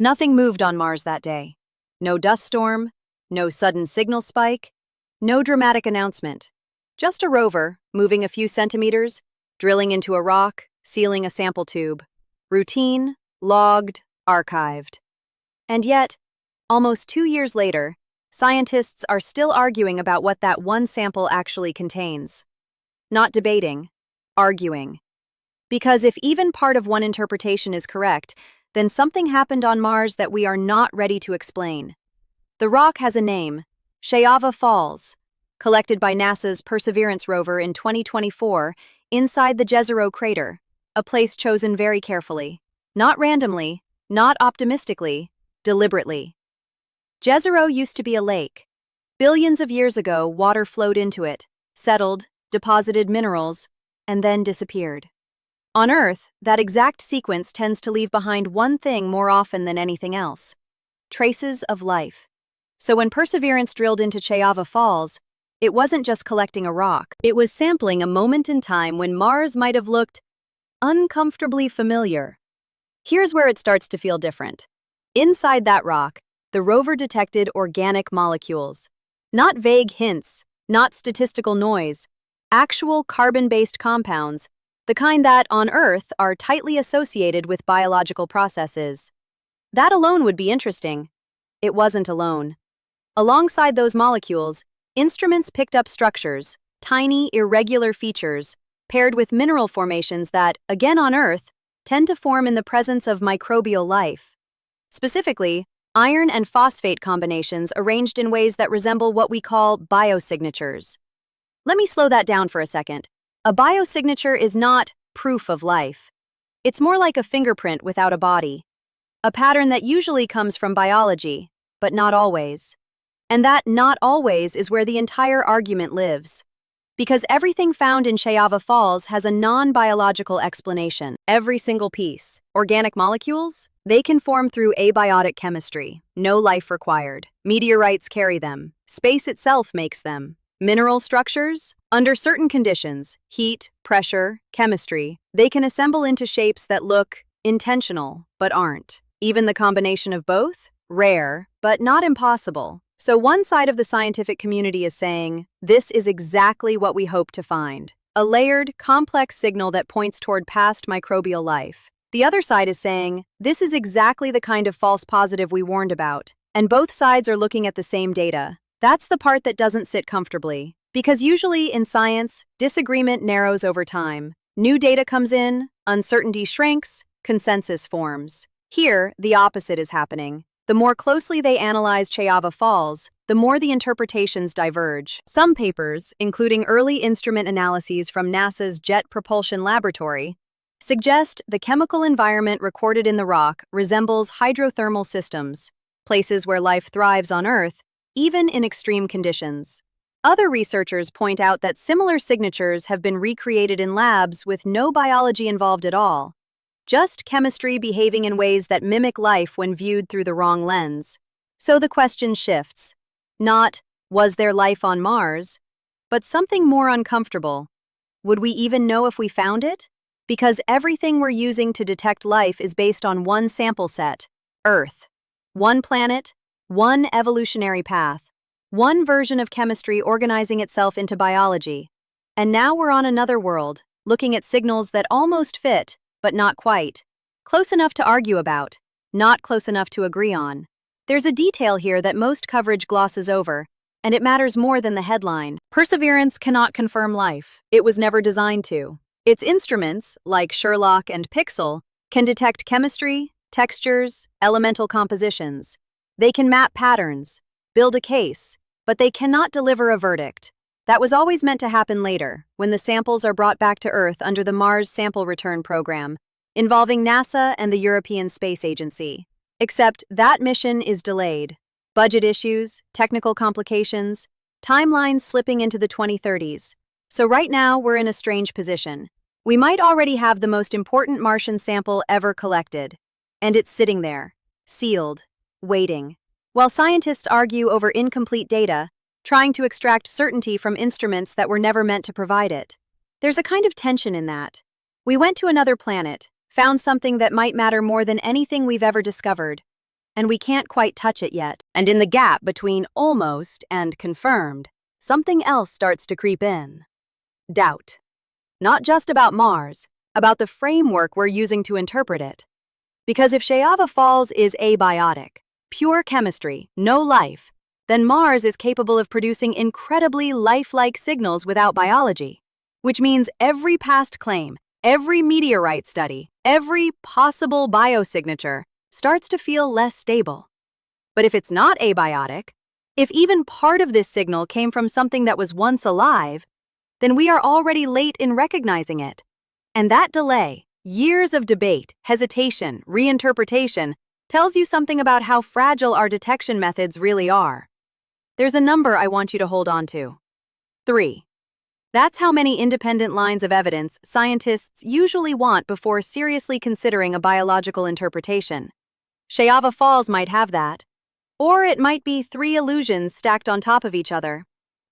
Nothing moved on Mars that day. No dust storm, no sudden signal spike, no dramatic announcement. Just a rover, moving a few centimeters, drilling into a rock, sealing a sample tube. Routine, logged, archived. And yet, almost 2 years later, scientists are still arguing about what that one sample actually contains. Not debating, arguing. Because if even part of one interpretation is correct, then something happened on Mars that we are not ready to explain. The rock has a name, Shayava Falls, collected by NASA's Perseverance rover in 2024 inside the Jezero crater, a place chosen very carefully. Not randomly, not optimistically, deliberately. Jezero used to be a lake. Billions of years ago, water flowed into it, settled, deposited minerals, and then disappeared. On Earth, that exact sequence tends to leave behind one thing more often than anything else: traces of life. So when Perseverance drilled into Shayava Falls, it wasn't just collecting a rock. It was sampling a moment in time when Mars might have looked uncomfortably familiar. Here's where it starts to feel different. Inside that rock, the rover detected organic molecules. Not vague hints, not statistical noise, actual carbon-based compounds, the kind that, on Earth, are tightly associated with biological processes. That alone would be interesting. It wasn't alone. Alongside those molecules, instruments picked up structures, tiny, irregular features, paired with mineral formations that, again on Earth, tend to form in the presence of microbial life. Specifically, iron and phosphate combinations arranged in ways that resemble what we call biosignatures. Let me slow that down for a second. A biosignature is not proof of life. It's more like a fingerprint without a body. A pattern that usually comes from biology, but not always. And that not always is where the entire argument lives. Because everything found in Shayava Falls has a non-biological explanation. Every single piece. Organic molecules? They can form through abiotic chemistry. No life required. Meteorites carry them. Space itself makes them. Mineral structures? Under certain conditions, heat, pressure, chemistry, they can assemble into shapes that look intentional, but aren't. Even the combination of both? Rare, but not impossible. So one side of the scientific community is saying, this is exactly what we hope to find. A layered, complex signal that points toward past microbial life. The other side is saying, this is exactly the kind of false positive we warned about. And both sides are looking at the same data. That's the part that doesn't sit comfortably. Because usually in science, disagreement narrows over time. New data comes in, uncertainty shrinks, consensus forms. Here, the opposite is happening. The more closely they analyze Shayava Falls, the more the interpretations diverge. Some papers, including early instrument analyses from NASA's Jet Propulsion Laboratory, suggest the chemical environment recorded in the rock resembles hydrothermal systems, places where life thrives on Earth, even in extreme conditions. Other researchers point out that similar signatures have been recreated in labs with no biology involved at all, just chemistry behaving in ways that mimic life when viewed through the wrong lens. So the question shifts. Not, was there life on Mars, but something more uncomfortable. Would we even know if we found it? Because everything we're using to detect life is based on one sample set, Earth. One planet, one evolutionary path, one version of chemistry organizing itself into biology. And now we're on another world, looking at signals that almost fit, but not quite. Close enough to argue about, not close enough to agree on. There's a detail here that most coverage glosses over, and it matters more than the headline. Perseverance cannot confirm life. It was never designed to. Its instruments, like Sherlock and Pixel, can detect chemistry, textures, elemental compositions. They can map patterns, build a case, but they cannot deliver a verdict. That was always meant to happen later, when the samples are brought back to Earth under the Mars Sample Return Program, involving NASA and the European Space Agency. Except that mission is delayed. Budget issues, technical complications, timelines slipping into the 2030s. So right now, we're in a strange position. We might already have the most important Martian sample ever collected, and it's sitting there, sealed, waiting. While scientists argue over incomplete data, trying to extract certainty from instruments that were never meant to provide it. There's a kind of tension in that. We went to another planet, found something that might matter more than anything we've ever discovered. and we can't quite touch it yet. And in the gap between almost and confirmed, something else starts to creep in. Doubt. Not just about Mars, about the framework we're using to interpret it. Because if Shayava Falls is abiotic, pure chemistry, no life, then Mars is capable of producing incredibly lifelike signals without biology. Which means every past claim, every meteorite study, every possible biosignature starts to feel less stable. But if it's not abiotic, if even part of this signal came from something that was once alive, then we are already late in recognizing it. And that delay, years of debate, hesitation, reinterpretation, tells you something about how fragile our detection methods really are. There's a number I want you to hold on to. 3. That's how many independent lines of evidence scientists usually want before seriously considering a biological interpretation. Shayava Falls might have that. Or it might be 3 illusions stacked on top of each other.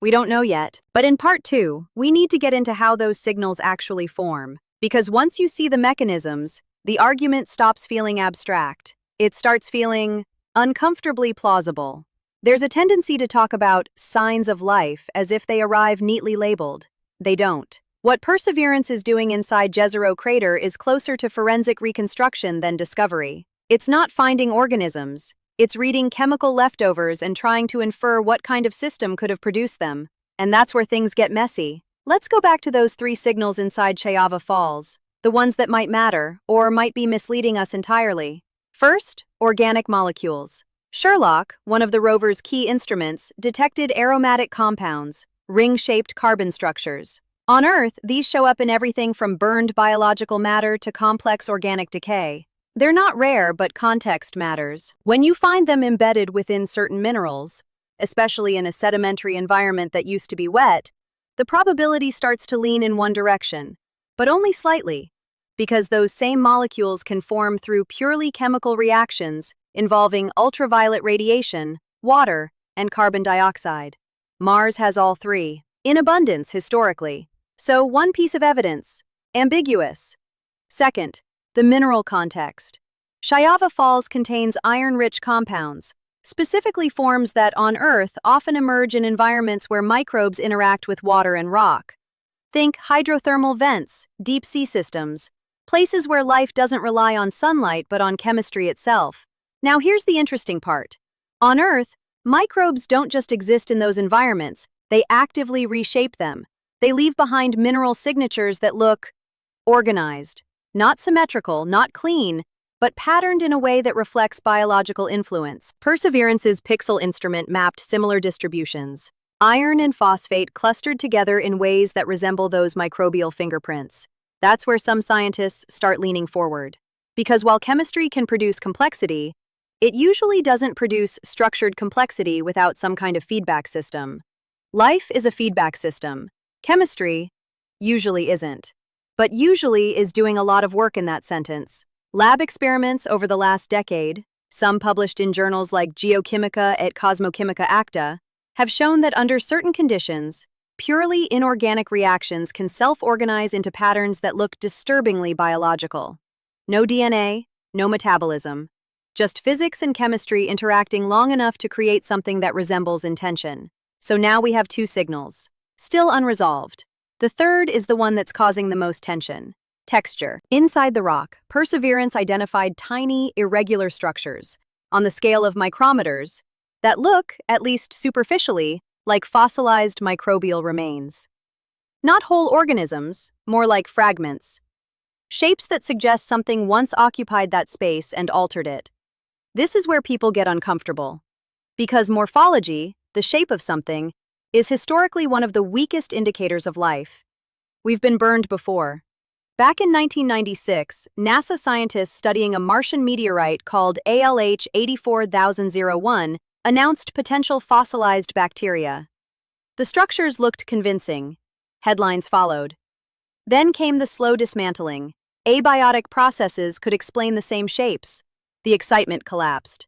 We don't know yet. But in part 2, we need to get into how those signals actually form. Because once you see the mechanisms, the argument stops feeling abstract. It starts feeling uncomfortably plausible. There's a tendency to talk about signs of life as if they arrive neatly labeled. They don't. What Perseverance is doing inside Jezero Crater is closer to forensic reconstruction than discovery. It's not finding organisms. It's reading chemical leftovers and trying to infer what kind of system could have produced them. And that's where things get messy. Let's go back to those 3 signals inside Shayava Falls, the ones that might matter or might be misleading us entirely. First, organic molecules. Sherlock, one of the rover's key instruments, detected aromatic compounds, ring-shaped carbon structures. On Earth, these show up in everything from burned biological matter to complex organic decay. They're not rare, but context matters. When you find them embedded within certain minerals, especially in a sedimentary environment that used to be wet, the probability starts to lean in one direction, but only slightly, because those same molecules can form through purely chemical reactions involving ultraviolet radiation, water, and carbon dioxide. Mars has all 3, in abundance historically. So one piece of evidence, ambiguous. Second, the mineral context. Shayava Falls contains iron-rich compounds, specifically forms that on Earth often emerge in environments where microbes interact with water and rock. Think hydrothermal vents, deep-sea systems, places where life doesn't rely on sunlight but on chemistry itself. Now here's the interesting part. On Earth, microbes don't just exist in those environments, they actively reshape them. They leave behind mineral signatures that look organized, not symmetrical, not clean, but patterned in a way that reflects biological influence. Perseverance's pixel instrument mapped similar distributions. Iron and phosphate clustered together in ways that resemble those microbial fingerprints. That's where some scientists start leaning forward. Because while chemistry can produce complexity, it usually doesn't produce structured complexity without some kind of feedback system. Life is a feedback system. Chemistry usually isn't. But usually is doing a lot of work in that sentence. Lab experiments over the last decade, some published in journals like Geochimica et Cosmochimica Acta, have shown that under certain conditions, purely inorganic reactions can self-organize into patterns that look disturbingly biological. No DNA, no metabolism. Just physics and chemistry interacting long enough to create something that resembles intention. So now we have 2 signals, still unresolved. The third is the one that's causing the most tension. Texture. Inside the rock, Perseverance identified tiny, irregular structures, on the scale of micrometers, that look, at least superficially, like fossilized microbial remains. Not whole organisms, more like fragments. Shapes that suggest something once occupied that space and altered it. This is where people get uncomfortable. Because morphology, the shape of something, is historically one of the weakest indicators of life. We've been burned before. Back in 1996, NASA scientists studying a Martian meteorite called ALH 84001 announced potential fossilized bacteria. The structures looked convincing. Headlines followed. Then came the slow dismantling. Abiotic processes could explain the same shapes. The excitement collapsed.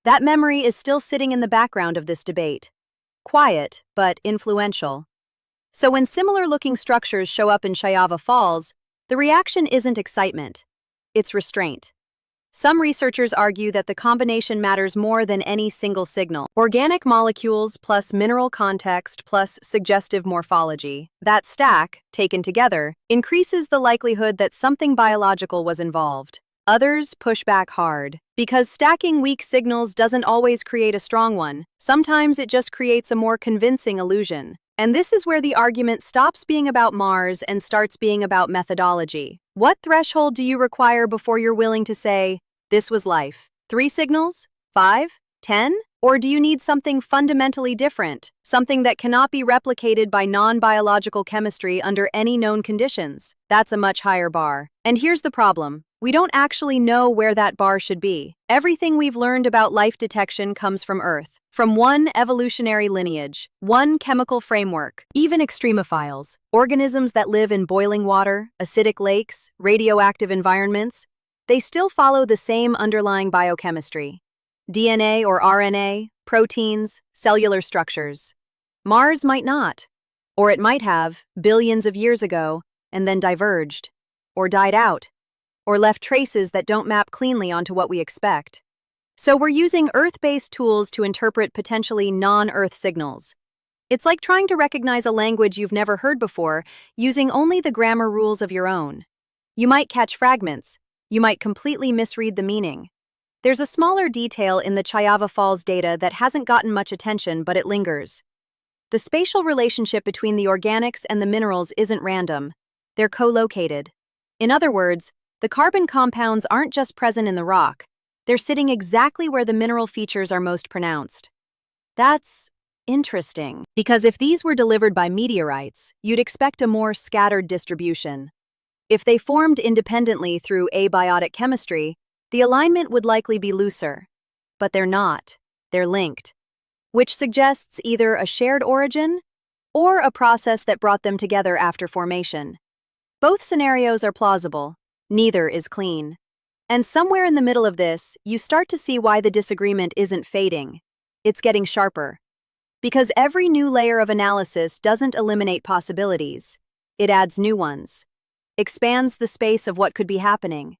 That memory is still sitting in the background of this debate. Quiet, but influential. So when similar-looking structures show up in Shayava Falls, the reaction isn't excitement. It's restraint. Some researchers argue that the combination matters more than any single signal. Organic molecules plus mineral context plus suggestive morphology. That stack, taken together, increases the likelihood that something biological was involved. Others push back hard. Because stacking weak signals doesn't always create a strong one. Sometimes it just creates a more convincing illusion. And this is where the argument stops being about Mars and starts being about methodology. What threshold do you require before you're willing to say, this was life? 3 signals? 5? 10? Or do you need something fundamentally different? Something that cannot be replicated by non-biological chemistry under any known conditions? That's a much higher bar. And here's the problem. We don't actually know where that bar should be. Everything we've learned about life detection comes from Earth, from one evolutionary lineage, one chemical framework. Even extremophiles, organisms that live in boiling water, acidic lakes, radioactive environments, they still follow the same underlying biochemistry. DNA or RNA, proteins, cellular structures. Mars might not. Or it might have, billions of years ago, and then diverged, or died out, or left traces that don't map cleanly onto what we expect. So we're using Earth-based tools to interpret potentially non-Earth signals. It's like trying to recognize a language you've never heard before using only the grammar rules of your own. You might catch fragments. You might completely misread the meaning. There's a smaller detail in the Chayava Falls data that hasn't gotten much attention, but it lingers. The spatial relationship between the organics and the minerals isn't random. They're co-located. In other words, the carbon compounds aren't just present in the rock. They're sitting exactly where the mineral features are most pronounced. That's interesting, because if these were delivered by meteorites, you'd expect a more scattered distribution. If they formed independently through abiotic chemistry, the alignment would likely be looser. But they're not. They're linked, which suggests either a shared origin or a process that brought them together after formation. Both scenarios are plausible. Neither is clean. And somewhere in the middle of this, you start to see why the disagreement isn't fading. It's getting sharper. Because every new layer of analysis doesn't eliminate possibilities. It adds new ones. Expands the space of what could be happening.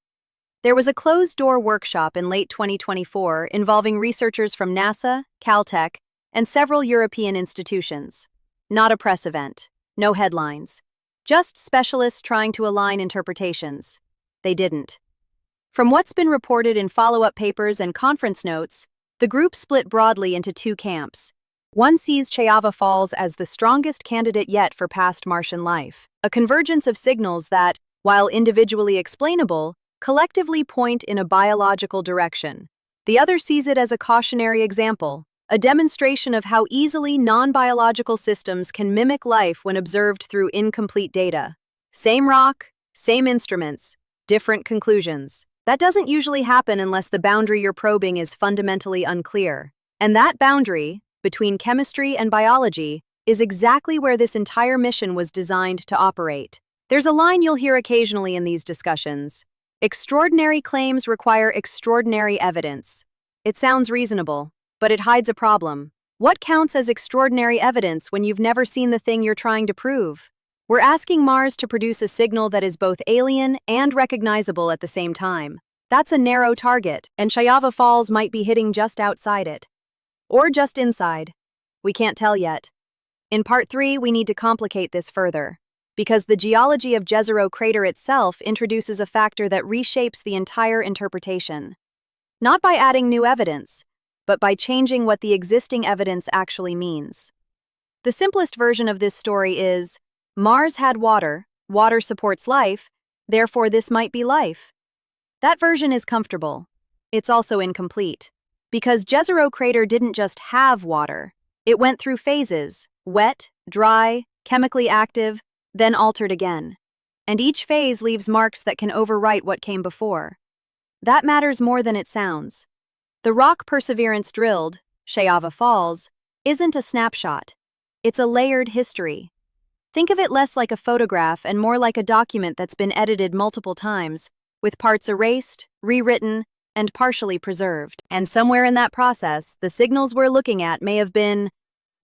There was a closed-door workshop in late 2024 involving researchers from NASA, Caltech, and several European institutions. Not a press event. No headlines. Just specialists trying to align interpretations. They didn't. From what's been reported in follow-up papers and conference notes, the group split broadly into 2 camps. One sees Chayava Falls as the strongest candidate yet for past Martian life, a convergence of signals that, while individually explainable, collectively point in a biological direction. The other sees it as a cautionary example, a demonstration of how easily non-biological systems can mimic life when observed through incomplete data. Same rock, same instruments, different conclusions. That doesn't usually happen unless the boundary you're probing is fundamentally unclear. And that boundary, between chemistry and biology, is exactly where this entire mission was designed to operate. There's a line you'll hear occasionally in these discussions. Extraordinary claims require extraordinary evidence. It sounds reasonable, but it hides a problem. What counts as extraordinary evidence when you've never seen the thing you're trying to prove? We're asking Mars to produce a signal that is both alien and recognizable at the same time. That's a narrow target, and Chayava Falls might be hitting just outside it. Or just inside. We can't tell yet. In Part 3, we need to complicate this further, because the geology of Jezero crater itself introduces a factor that reshapes the entire interpretation. Not by adding new evidence, but by changing what the existing evidence actually means. The simplest version of this story is, Mars had water, water supports life, therefore this might be life. That version is comfortable. It's also incomplete. Because Jezero crater didn't just have water. It went through phases, wet, dry, chemically active, then altered again. And each phase leaves marks that can overwrite what came before. That matters more than it sounds. The rock Perseverance drilled, Chayava Falls, isn't a snapshot. It's a layered history. Think of it less like a photograph and more like a document that's been edited multiple times, with parts erased, rewritten, and partially preserved. And somewhere in that process, the signals we're looking at may have been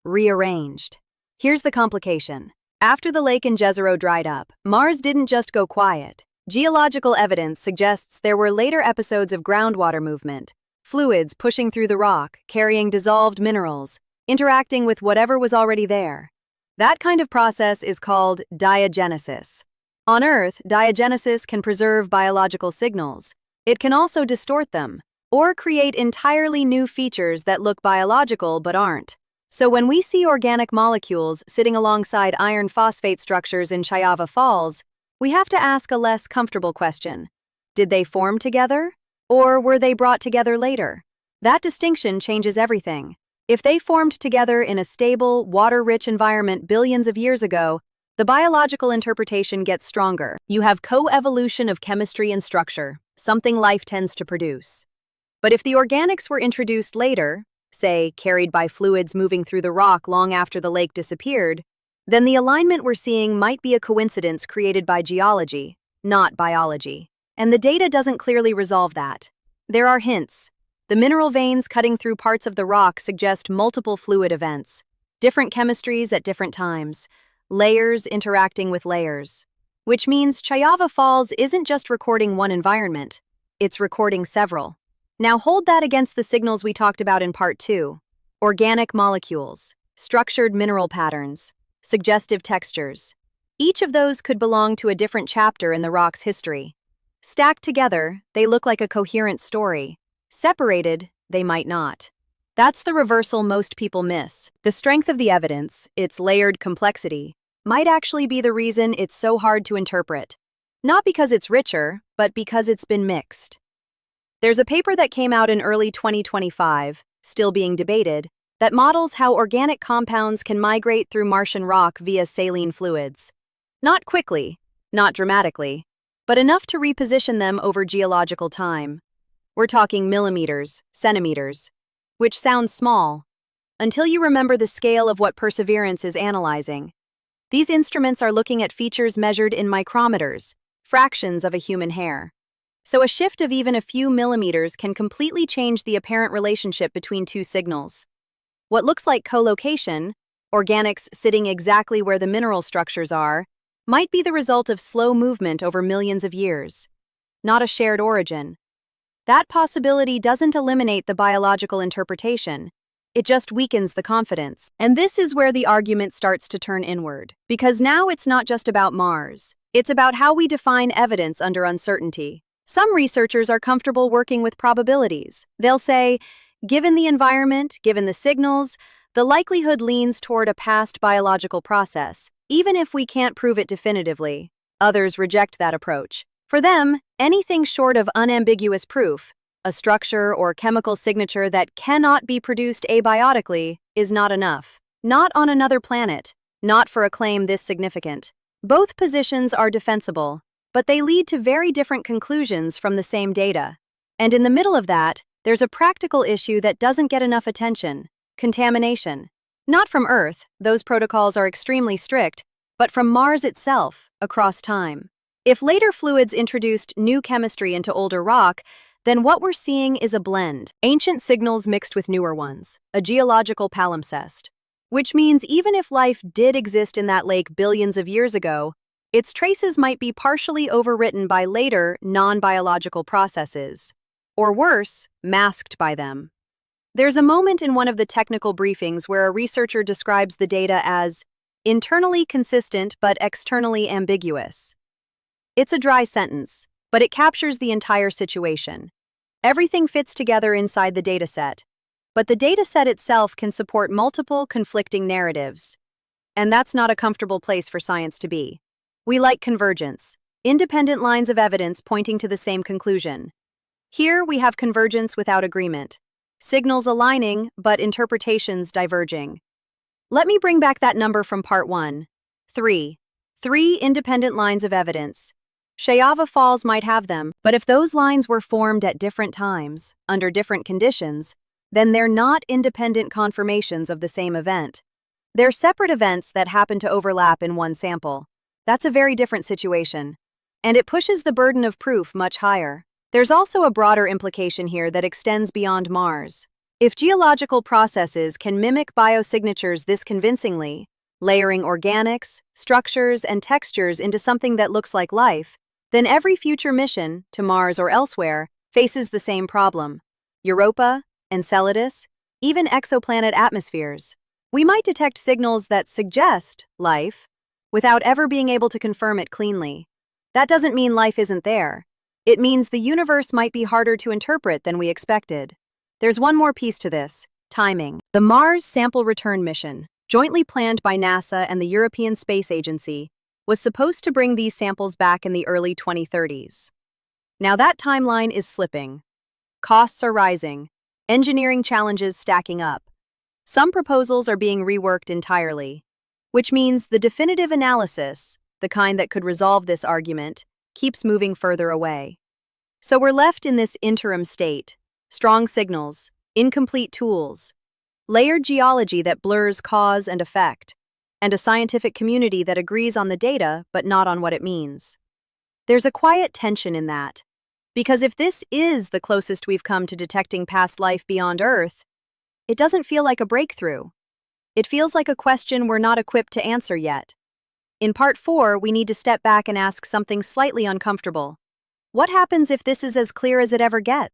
rearranged. Here's the complication. After the lake in Jezero dried up, Mars didn't just go quiet. Geological evidence suggests there were later episodes of groundwater movement, fluids pushing through the rock, carrying dissolved minerals, interacting with whatever was already there. That kind of process is called diagenesis. On Earth, diagenesis can preserve biological signals. It can also distort them, or create entirely new features that look biological but aren't. So when we see organic molecules sitting alongside iron phosphate structures in Chayava Falls, we have to ask a less comfortable question. Did they form together? Or were they brought together later? That distinction changes everything. If they formed together in a stable, water-rich environment billions of years ago, the biological interpretation gets stronger. You have co-evolution of chemistry and structure, something life tends to produce. But if the organics were introduced later, say, carried by fluids moving through the rock long after the lake disappeared, then the alignment we're seeing might be a coincidence created by geology, not biology. And the data doesn't clearly resolve that. There are hints. The mineral veins cutting through parts of the rock suggest multiple fluid events, different chemistries at different times, layers interacting with layers. Which means Chayava Falls isn't just recording one environment, it's recording several. Now hold that against the signals we talked about in Part 2. Organic molecules, structured mineral patterns, suggestive textures. Each of those could belong to a different chapter in the rock's history. Stacked together, they look like a coherent story. Separated, they might not. That's the reversal most people miss. The strength of the evidence, its layered complexity, might actually be the reason it's so hard to interpret. Not because it's richer, but because it's been mixed. There's a paper that came out in early 2025, still being debated, that models how organic compounds can migrate through Martian rock via saline fluids. Not quickly, not dramatically, but enough to reposition them over geological time. We're talking millimeters, centimeters, which sounds small, until you remember the scale of what Perseverance is analyzing. These instruments are looking at features measured in micrometers, fractions of a human hair. So a shift of even a few millimeters can completely change the apparent relationship between two signals. What looks like co-location, organics sitting exactly where the mineral structures are, might be the result of slow movement over millions of years, not a shared origin. That possibility doesn't eliminate the biological interpretation. It just weakens the confidence. And this is where the argument starts to turn inward. Because now it's not just about Mars. It's about how we define evidence under uncertainty. Some researchers are comfortable working with probabilities. They'll say, given the environment, given the signals, the likelihood leans toward a past biological process, even if we can't prove it definitively. Others reject that approach. For them, anything short of unambiguous proof, a structure or chemical signature that cannot be produced abiotically, is not enough. Not on another planet, not for a claim this significant. Both positions are defensible, but they lead to very different conclusions from the same data. And in the middle of that, there's a practical issue that doesn't get enough attention: contamination. Not from Earth, those protocols are extremely strict, but from Mars itself, across time. If later fluids introduced new chemistry into older rock, then what we're seeing is a blend. Ancient signals mixed with newer ones, a geological palimpsest. Which means even if life did exist in that lake billions of years ago, its traces might be partially overwritten by later, non-biological processes. Or worse, masked by them. There's a moment in one of the technical briefings where a researcher describes the data as internally consistent but externally ambiguous. It's a dry sentence, but it captures the entire situation. Everything fits together inside the dataset, but the dataset itself can support multiple conflicting narratives. And that's not a comfortable place for science to be. We like convergence, independent lines of evidence pointing to the same conclusion. Here we have convergence without agreement, signals aligning but interpretations diverging. Let me bring back that number from Part 1. 3. 3 independent lines of evidence. Chayava Falls might have them, but if those lines were formed at different times, under different conditions, then they're not independent confirmations of the same event. They're separate events that happen to overlap in one sample. That's a very different situation. And it pushes the burden of proof much higher. There's also a broader implication here that extends beyond Mars. If geological processes can mimic biosignatures this convincingly, layering organics, structures, and textures into something that looks like life, then every future mission, to Mars or elsewhere, faces the same problem. Europa, Enceladus, even exoplanet atmospheres. We might detect signals that suggest life without ever being able to confirm it cleanly. That doesn't mean life isn't there. It means the universe might be harder to interpret than we expected. There's one more piece to this: timing. The Mars Sample Return mission, jointly planned by NASA and the European Space Agency, was supposed to bring these samples back in the early 2030s. Now that timeline is slipping. Costs are rising, engineering challenges stacking up. Some proposals are being reworked entirely, which means the definitive analysis, the kind that could resolve this argument, keeps moving further away. So we're left in this interim state: strong signals, incomplete tools, layered geology that blurs cause and effect, and a scientific community that agrees on the data but not on what it means. There's a quiet tension in that, because if this is the closest we've come to detecting past life beyond Earth, it doesn't feel like a breakthrough. It feels like a question we're not equipped to answer yet. In Part 4, we need to step back and ask something slightly uncomfortable. What happens if this is as clear as it ever gets?